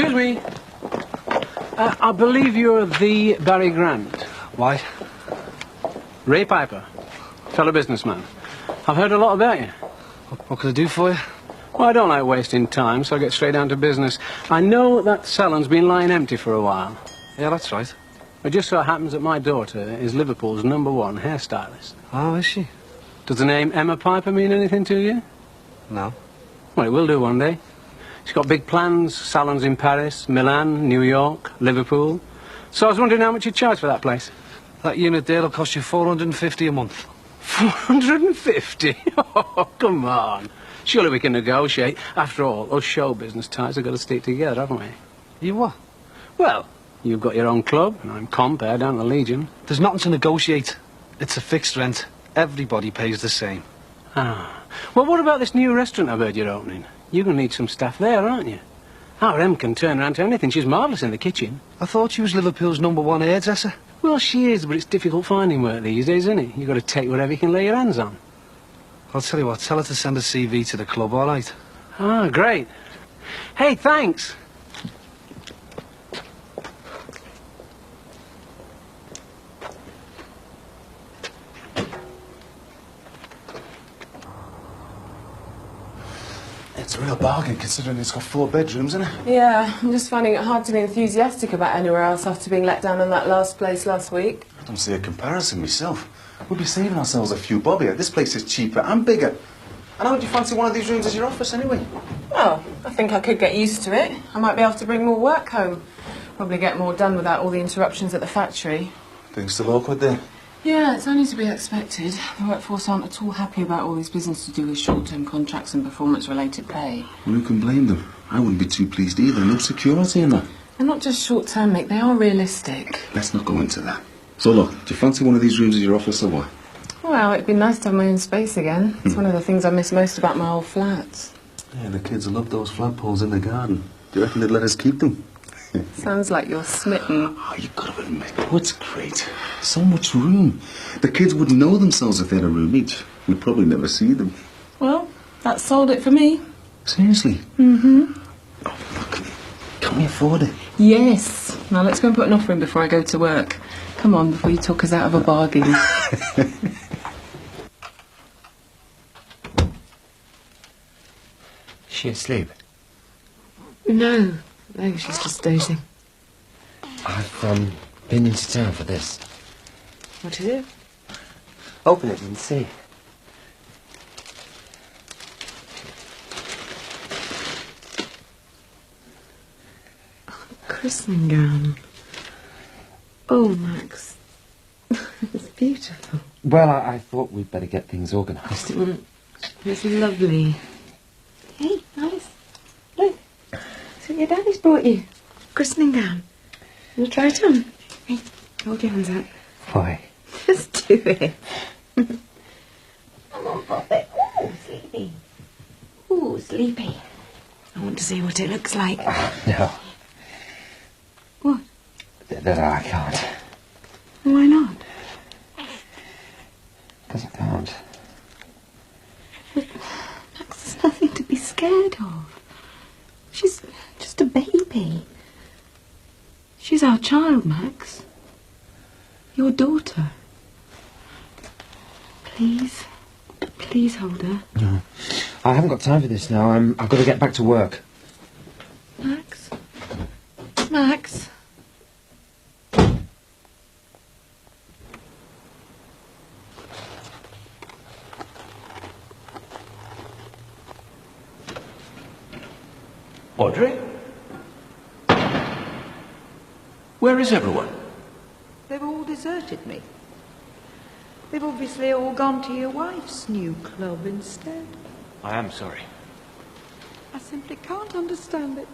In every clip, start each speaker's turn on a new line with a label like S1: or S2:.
S1: Excuse me. I believe you're the Barry Grant.
S2: Why?
S1: Ray Piper, fellow businessman. I've heard a lot about you.
S2: What can I do for you?
S1: Well, I don't like wasting time, so I get straight down to business. I know that salon's been lying empty for a while.
S2: Yeah, that's right.
S1: It just so happens that my daughter is Liverpool's #1 hairstylist.
S2: Oh, is she?
S1: Does the name Emma Piper mean anything to you?
S2: No.
S1: Well, it will do one day. She's got big plans, salons in Paris, Milan, New York, Liverpool. So I was wondering how much you charge for that place.
S2: That unit there will cost you $450 a month.
S1: 450? Oh, come on. Surely we can negotiate. After all, us show business ties have got to stick together, haven't we?
S2: You what?
S1: Well, you've got your own club, and I'm Compare down at the Legion.
S2: There's nothing to negotiate. It's a fixed rent. Everybody pays the same.
S1: Ah. Well, what about this new restaurant I've heard you're opening? You're going to need some staff there, aren't you? Our Em can turn around to anything. She's marvellous in the kitchen.
S2: I thought she was Liverpool's #1 hairdresser.
S1: Well, she is, but it's difficult finding work these days, isn't it? You've got to take whatever you can lay your hands on.
S2: I'll tell you what, tell her to send a CV to the club, all right?
S1: Ah, great. Hey, thanks.
S3: It's a real bargain, considering it's got 4 bedrooms, isn't it?
S4: Yeah, I'm just finding it hard to be enthusiastic about anywhere else after being let down in that last place last week.
S3: I don't see a comparison myself. We'll be saving ourselves a few bob here. This place is cheaper and bigger. And how would you fancy one of these rooms as your office, anyway?
S4: Well, I think I could get used to it. I might be able to bring more work home. Probably get more done without all the interruptions at the factory.
S3: Things still awkward there?
S4: Yeah, it's only to be expected. The workforce aren't at all happy about all this business to do with short-term contracts and performance-related pay.
S3: Well, who can blame them? I wouldn't be too pleased either. No security in that.
S4: They're not just short-term, mate. They are realistic.
S3: Let's not go into that. So, look, do you fancy one of these rooms as your office or what?
S4: Well, it'd be nice to have my own space again. It's one of the things I miss most about my old flats.
S3: Yeah, the kids will love those flagpoles in the garden. Do you reckon they'd let us keep them?
S4: Sounds like you're smitten.
S3: Oh, you've got to admit, oh, it's great. So much room. The kids wouldn't know themselves if they had a room each. We'd probably never see them.
S4: Well, that sold it for me.
S3: Seriously?
S4: Mm-hmm.
S3: Oh, look, can we afford it?
S4: Yes. Now let's go and put an offer in before I go to work. Come on, before you talk us out of a bargain.
S5: She asleep?
S4: No, she's just dozing.
S5: I've been into town for this.
S4: What is it?
S5: Open it and see.
S4: Christening gown. Oh, Max. It's beautiful.
S5: Well, I thought we'd better get things organised.
S4: It's lovely. Hey, Alice. Look. That's what your daddy's brought you. Christening gown. You want to try it on? Hey, hold your hands out.
S5: Why?
S4: Just do it. Come on, Poppet. Oh, sleepy. Oh, sleepy. I want to see what it looks like.
S5: No.
S4: What?
S5: No, I can't.
S4: Why not?
S5: Because I can't.
S4: But, Max, there's nothing to be scared of. She's just a baby. She's our child, Max. Your daughter. Please. Please hold her.
S5: No. I haven't got time for this now. I've got to get back to work.
S4: Max? Max?
S6: Audrey? Where is everyone?
S7: They've all deserted me. They've obviously all gone to your wife's new club instead.
S6: I am sorry.
S7: I simply can't understand it.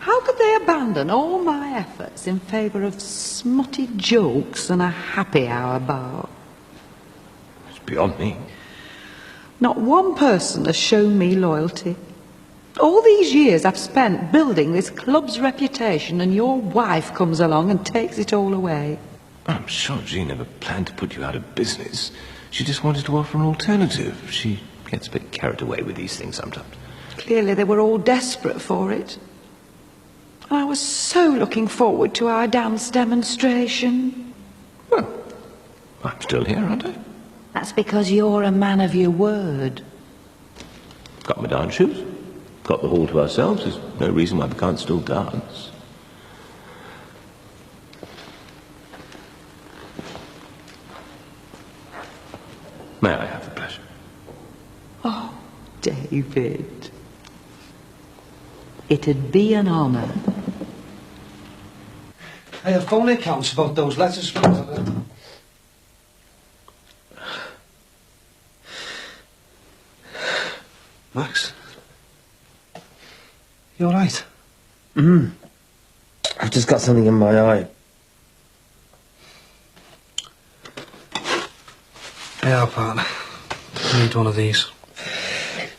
S7: How could they abandon all my efforts in favour of smutty jokes and a happy hour bar?
S6: It's beyond me.
S7: Not one person has shown me loyalty. All these years I've spent building this club's reputation, and your wife comes along and takes it all away.
S6: I'm sure Jean never planned to put you out of business. She just wanted to offer an alternative. She gets a bit carried away with these things sometimes.
S7: Clearly they were all desperate for it. And I was so looking forward to our dance demonstration.
S6: Well, I'm still here, aren't I?
S7: That's because you're a man of your word.
S6: Got my dance shoes. Got the hall to ourselves. There's no reason why we can't still dance. May I have the pleasure?
S7: Oh, David. It'd be an honour.
S2: I have phone accounts about those letters from... Max? You alright?
S5: I've just got something in my eye.
S2: Yeah, partner. I need one of these.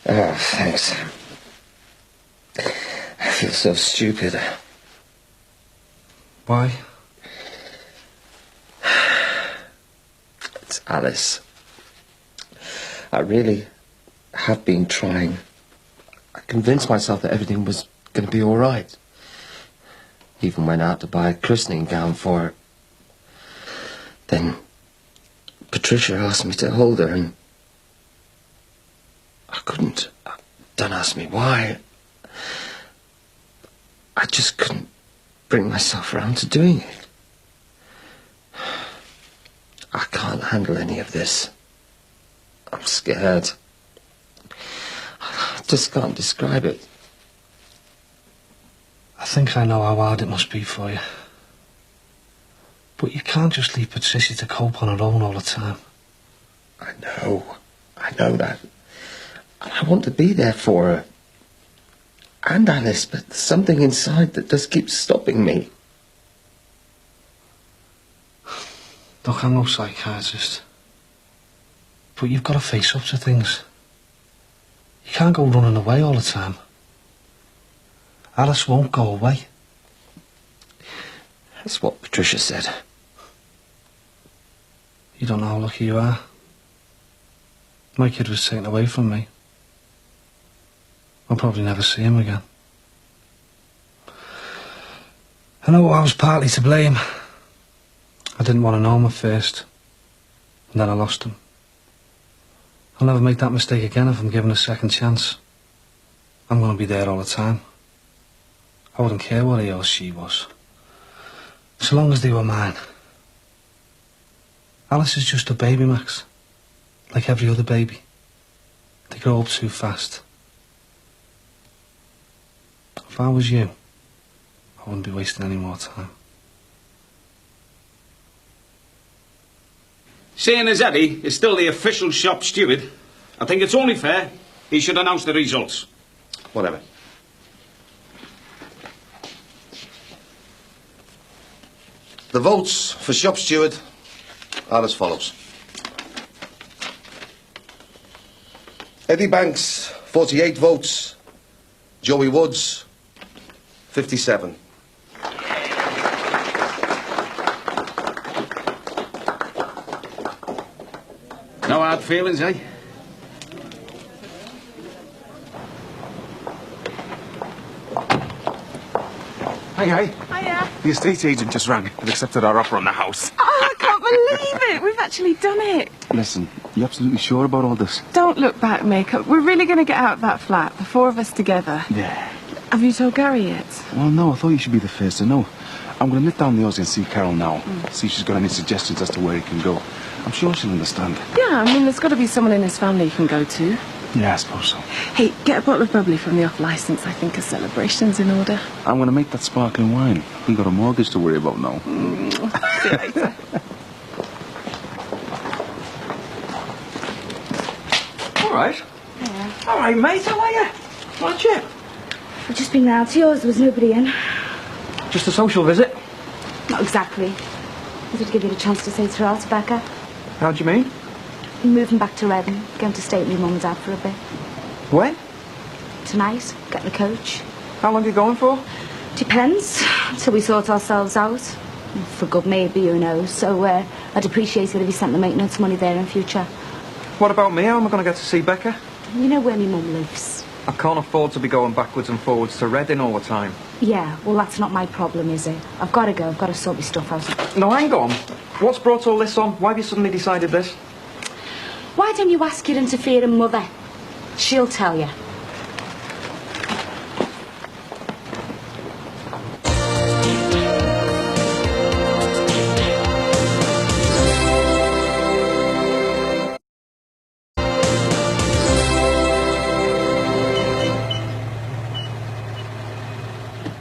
S5: Oh, thanks. I feel so stupid.
S2: Why?
S5: It's Alice. I really have been trying. I convinced myself that everything was going to be all right. Even went out to buy a christening gown for her. Then Patricia asked me to hold her, and I couldn't. Don't ask me why. I just couldn't bring myself around to doing it. I can't handle any of this. I'm scared. I just can't describe it.
S2: I think I know how hard it must be for you. But you can't just leave Patricia to cope on her own all the time.
S5: I know that. And I want to be there for her. And Alice, but there's something inside that just keeps stopping me.
S2: Look, I'm no psychiatrist. But you've got to face up to things. You can't go running away all the time. Alice won't go away.
S5: That's what Patricia said.
S2: You don't know how lucky you are. My kid was taken away from me. I'll probably never see him again. I know I was partly to blame. I didn't want to know him at first. And then I lost him. I'll never make that mistake again if I'm given a second chance. I'm going to be there all the time. I wouldn't care what he or she was. So long as they were mine. Alice is just a baby, Max. Like every other baby. They grow up too fast. If I was you, I wouldn't be wasting any more time.
S8: Seeing as Eddie is still the official shop steward, I think it's only fair he should announce the results.
S3: Whatever. The votes for shop steward are as follows. Eddie Banks, 48 votes. Joey Woods, 57.
S8: No hard feelings, eh?
S3: Hey.
S4: Hiya.
S3: The estate agent just rang and accepted our offer on the house.
S4: Oh, I can't believe it. We've actually done it.
S3: Listen, you absolutely sure about all this?
S9: Don't look back, Makeup. We're really going to get out of that flat, the four of us together.
S3: Yeah.
S9: Have you told Gary yet?
S3: Well, no, I thought you should be the first to know. I'm going to nip down the Aussie and see Carol now. See if she's got any suggestions as to where he can go. I'm sure she'll understand.
S9: Yeah, I mean, there's got to be someone in his family you can go to.
S3: Yeah, I suppose so.
S9: Hey, get a bottle of bubbly from the off-licence. I think a celebration's in order.
S3: I'm going to make that sparkling wine. We've got a mortgage to worry about now.
S9: See you later.
S10: All right.
S4: Yeah.
S10: All right, mate. How are you? What you?
S4: I've just been round to yours. There was nobody in.
S10: Just a social visit.
S4: Not exactly. I wanted to give you a chance to say it's to Becca.
S10: How do you mean?
S4: I'm moving back to Reading. Going to stay with my mum and dad for a bit.
S10: When?
S4: Tonight, get the coach.
S10: How long are you going for?
S4: Depends. Until we sort ourselves out. For good, maybe, who knows. So I'd appreciate it if you sent the maintenance money there in future.
S10: What about me? How am I going to get to see Becca?
S4: You know where my mum lives.
S10: I can't afford to be going backwards and forwards to Reading all the time.
S11: Yeah, well, that's not my problem, is it? I've got to go. I've got to sort my stuff out.
S10: No, hang on. What's brought all this on? Why have you suddenly decided this?
S11: Why don't you ask your interfering mother? She'll tell you.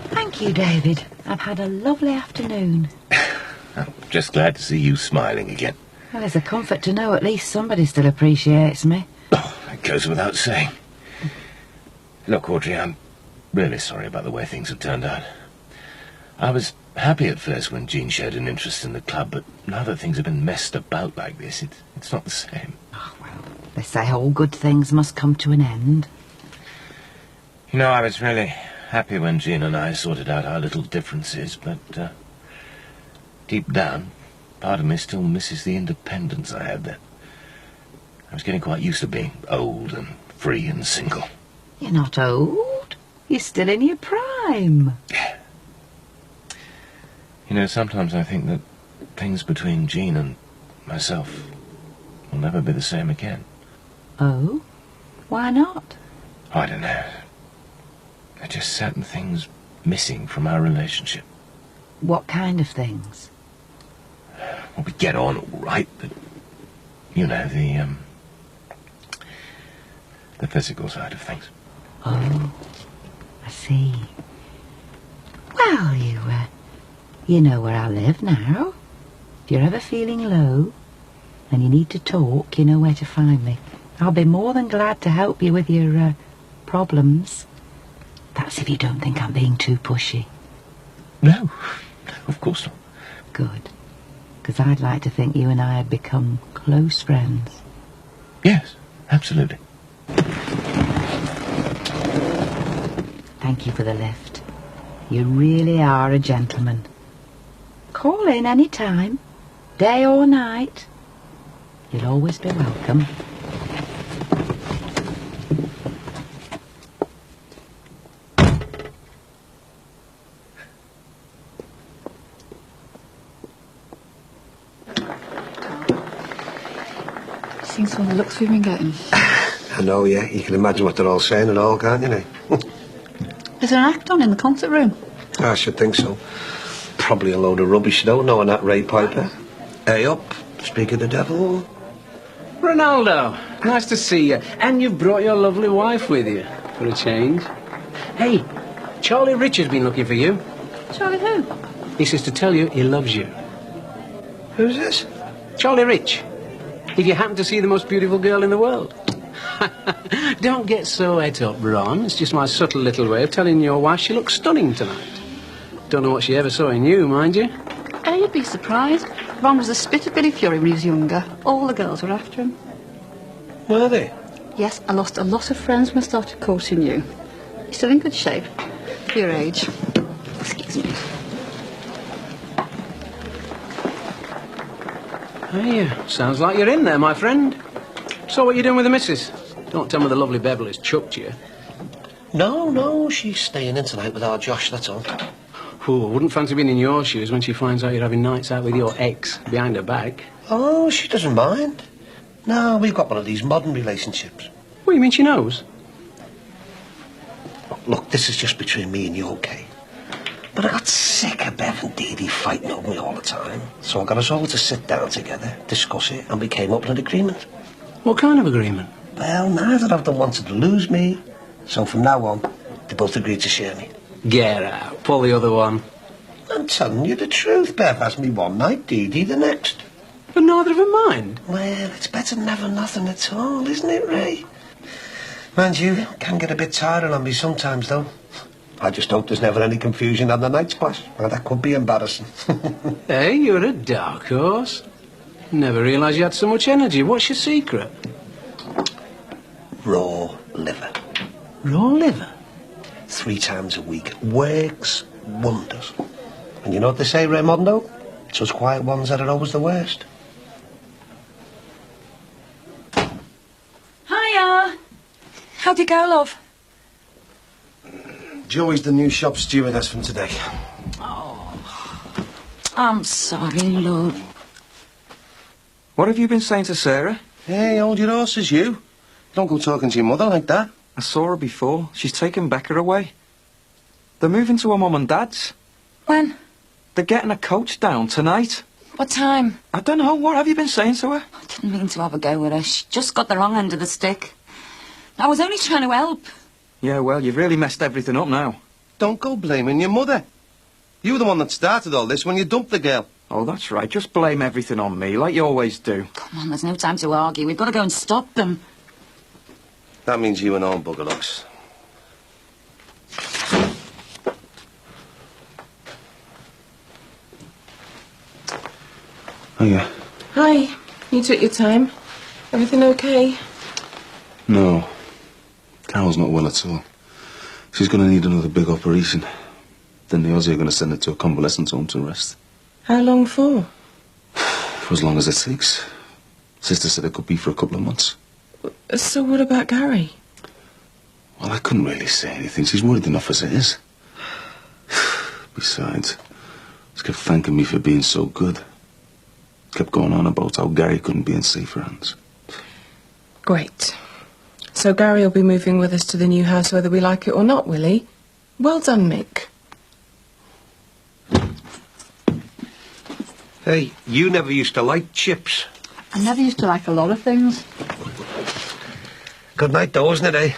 S7: Thank you, David. I've had a lovely afternoon.
S6: I'm just glad to see you smiling again.
S7: Well, it's a comfort to know at least somebody still appreciates me.
S6: Oh, that goes without saying. Look, Audrey, I'm really sorry about the way things have turned out. I was happy at first when Jean showed an interest in the club, but now that things have been messed about like this, it's not the same.
S7: Oh, well, they say all good things must come to an end.
S6: You know, I was really happy when Jean and I sorted out our little differences, but deep down, part of me still misses the independence I had then. I was getting quite used to being old and free and single.
S7: You're not old. You're still in your prime.
S6: Yeah. You know, sometimes I think that things between Jean and myself will never be the same again.
S7: Oh? Why not?
S6: I don't know. There are just certain things missing from our relationship.
S7: What kind of things?
S6: Well, we get on all right, but, you know, the physical side of things.
S7: Oh, I see. Well, you know where I live now. If you're ever feeling low and you need to talk, you know where to find me. I'll be more than glad to help you with your problems. That's if you don't think I'm being too pushy.
S6: No, of course not.
S7: Good. Because I'd like to think you and I had become close friends.
S6: Yes, absolutely.
S7: Thank you for the lift. You really are a gentleman. Call in any time, day or night. You'll always be welcome.
S9: Seen some of the looks we've been getting.
S2: I know, yeah. You can imagine what they're all saying and all, can't you, Nate?
S9: Is there an act on in the concert room?
S2: I should think so. Probably a load of rubbish, though, knowing that Ray Piper. Hey up, speak of the devil.
S1: Ronaldo, nice to see you. And you've brought your lovely wife with you, for a change. Hey, Charlie Rich has been looking for you.
S9: Charlie who?
S1: He says to tell you he loves you.
S2: Who's this?
S1: Charlie Rich. If you happen to see the most beautiful girl in the world. Don't get so het up, Ron. It's just my subtle little way of telling your wife she looks stunning tonight. Don't know what she ever saw in you, mind you.
S9: Oh, you'd be surprised. Ron was a spit of Billy Fury when he was younger. All the girls were after him.
S2: Were they?
S9: Yes, I lost a lot of friends when I started courting you. You're still in good shape for your age. Excuse me.
S1: Hey, sounds like you're in there, my friend. So what are you doing with the missus? Don't tell me the lovely Beverly has chucked you.
S2: No, she's staying in tonight with our Josh, that's all.
S1: Ooh, wouldn't fancy being in your shoes when she finds out you're having nights out with your ex behind her back.
S2: Oh, she doesn't mind. No, we've got one of these modern relationships.
S1: What, you mean she knows?
S2: Look, this is just between me and you, okay? But I got sick of Bev and Dee Dee fighting over me all the time. So I got us all to sit down together, discuss it, and we came up with an agreement.
S1: What kind of agreement?
S2: Well, neither of them wanted to lose me. So from now on, they both agreed to share me.
S1: Get out. Pull the other one.
S2: I'm telling you the truth. Bev has me one night, Dee Dee the next.
S1: But neither of them mind.
S2: Well, it's better than having nothing at all, isn't it, Ray? Mind you, it can get a bit tiring on me sometimes, though. I just hope there's never any confusion on the night splash. Well, that could be embarrassing.
S1: Hey, you're a dark horse. Never realised you had so much energy. What's your secret?
S2: Raw liver.
S1: Raw liver?
S2: 3 times a week. Works wonders. And you know what they say, Raymondo? It's us quiet ones that are always the worst.
S11: Hiya! How'd you go, love?
S5: Joey's the new shop stewardess from today.
S4: I'm sorry, love.
S10: What have you been saying to Sarah?
S5: Hey, hold your horses, you. Don't go talking to your mother like that.
S10: I saw her before. She's taken Becca away. They're moving to her mum and dad's.
S4: When?
S10: They're getting a coach down tonight.
S4: What time?
S10: I don't know. What have you been saying to her?
S4: I didn't mean to have a go with her. She just got the wrong end of the stick. I was only trying to help.
S10: Yeah, well, you've really messed everything up now.
S5: Don't go blaming your mother. You were the one that started all this when you dumped the girl.
S10: Oh, that's right. Just blame everything on me, like you always do.
S4: Come on, there's no time to argue. We've got to go and stop them.
S5: That means you and all bugger locks. Oh, yeah.
S12: Hi. You took your time. Everything okay?
S3: No. Carol's not well at all. She's going to need another big operation. Then the Aussie are going to send her to a convalescent home to rest.
S12: How long for?
S3: For as long as it takes. Sister said it could be for a couple of months.
S12: So what about Gary?
S3: Well, I couldn't really say anything. She's worried enough as it is. Besides, she kept thanking me for being so good. Kept going on about how Gary couldn't be in safer hands.
S12: Great. So Gary will be moving with us to the new house whether we like it or not, will he? Well done, Mick.
S13: Hey, you never used to like chips.
S9: I never used to like a lot of things.
S13: Good night though, wasn't it, eh?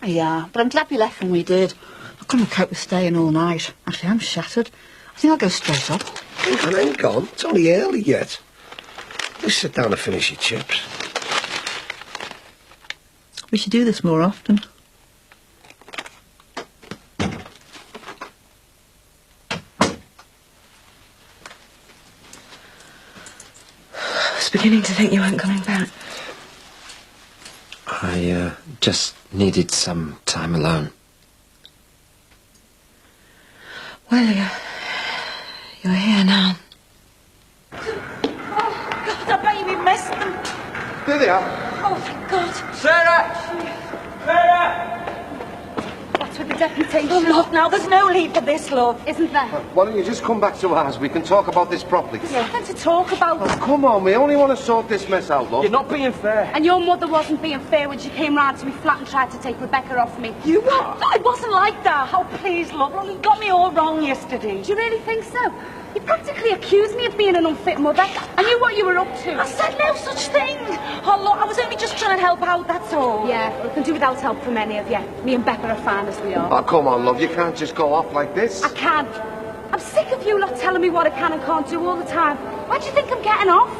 S9: Yeah, but I'm glad we left when we did. I couldn't cope with staying all night. Actually, I'm shattered. I think I'll go straight up.
S13: And hang on, it's only early yet. Just sit down and finish your chips.
S9: We should do this more often.
S4: I was beginning to think you weren't coming back.
S5: I, just needed some time alone.
S4: Well, you're here now.
S11: Oh, God, I bet we missed them.
S5: There they are.
S11: Oh, thank God.
S10: Sarah! Sarah!
S11: That's with the deputation. Look, now, there's no leave for this, love, isn't there?
S5: Why don't you just come back to ours? We can talk about this properly.
S11: There's nothing to talk about.
S5: Oh, come on, we only want to sort this mess out, love.
S10: You're not being fair.
S11: And your mother wasn't being fair when she came round to me flat and tried to take Rebecca off me. You what? I wasn't like that. Oh, please, love. You got me all wrong yesterday. Do you really think so? You practically accused me of being an unfit mother. I knew what you were up to. I said no such thing. Oh, look, I was only just trying to help out, that's all. Yeah, we can do without help from any of you. Me and Becca are fine as we are.
S5: Oh, come on, love. You can't just go off like this.
S11: I can't. I'm sick of you not telling me what I can and can't do all the time. Why do you think I'm getting off?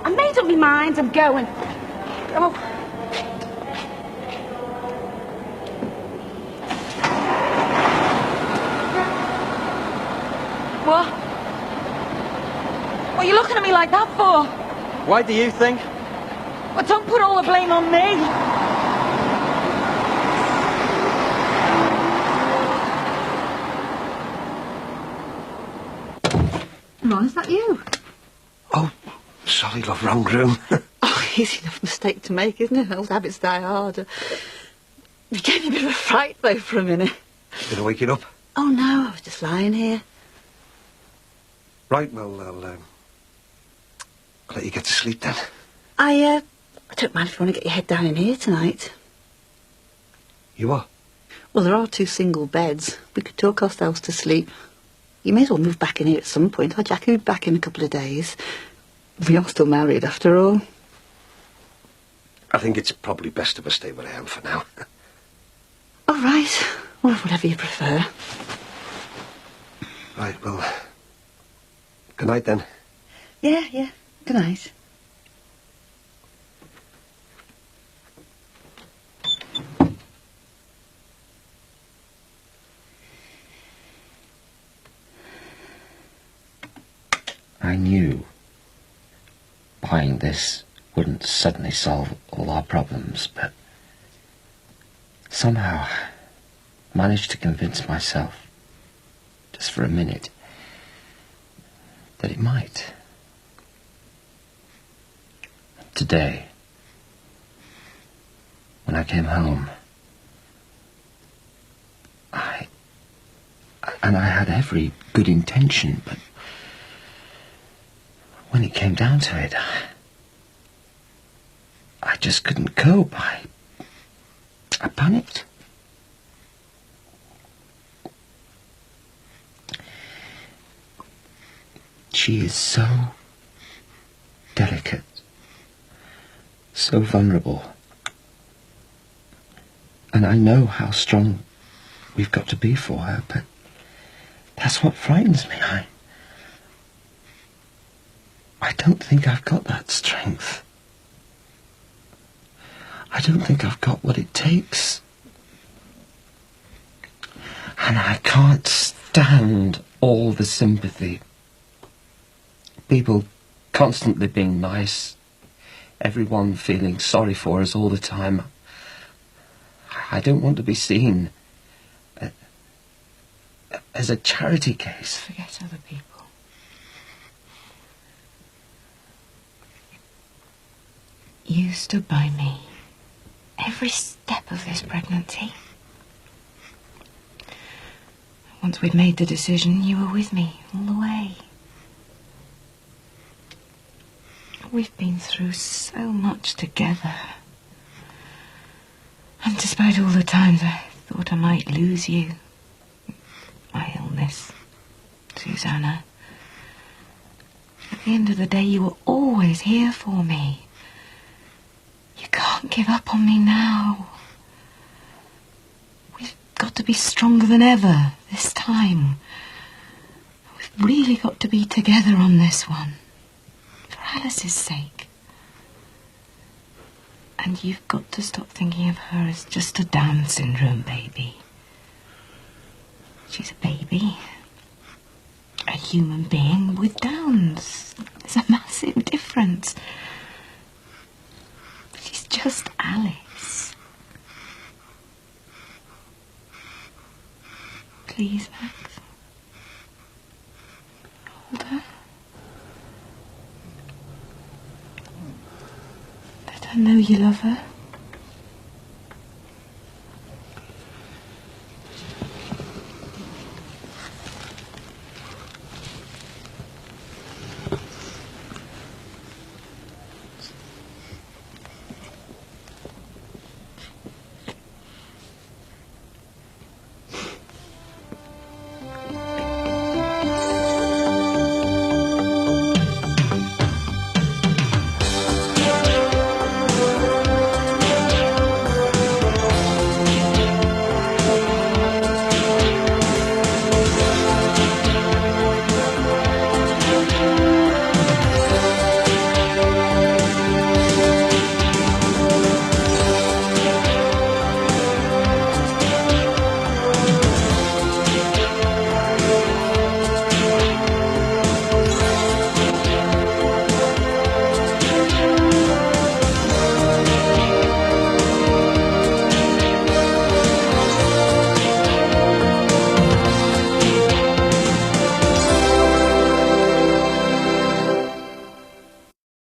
S11: I made up my mind. I'm going. Oh. What? What are you looking at me like that for?
S10: Why do you think?
S11: Well, don't put all the blame on me.
S9: Ron, is that you?
S13: Oh, sorry, love, wrong room.
S9: Oh, easy enough mistake to make, isn't it? Old habits die hard. You gave me a bit of a fright, though, for a minute.
S13: Did I wake you up?
S9: Oh, no, I was just lying here.
S13: Right, well, I'll let you get to sleep then.
S9: I don't mind if you want to get your head down in here tonight.
S13: You are?
S9: Well, there are 2 single beds. We could talk ourselves to sleep. You may as well move back in here at some point. Our Jack will be back in a couple of days. We are still married, after all.
S13: I think it's probably best if I stay where I am for now.
S9: All right. Well, whatever you prefer.
S13: Right, well, good night then.
S9: Yeah. Good night.
S5: I knew buying this wouldn't suddenly solve all our problems, but somehow I managed to convince myself, just for a minute, that it might. Today, when I came home, And I had every good intention, but when it came down to it, I just couldn't cope. I panicked. She is so delicate, so vulnerable. And I know how strong we've got to be for her, but that's what frightens me. I don't think I've got that strength. I don't think I've got what it takes. And I can't stand all the sympathy. People constantly being nice, everyone feeling sorry for us all the time. I don't want to be seen as a charity case.
S4: Forget other people. You stood by me every step of this pregnancy. Once we'd made the decision, you were with me all the way. We've been through so much together. And despite all the times I thought I might lose you, my illness, Susanna, at the end of the day you were always here for me. You can't give up on me now. We've got to be stronger than ever this time. We've really got to be together on this one. For Alice's sake. And you've got to stop thinking of her as just a Down syndrome baby. She's a baby. A human being with Downs. There's a massive difference. She's just Alice. Please, Max. Hold her. Let her know you love her.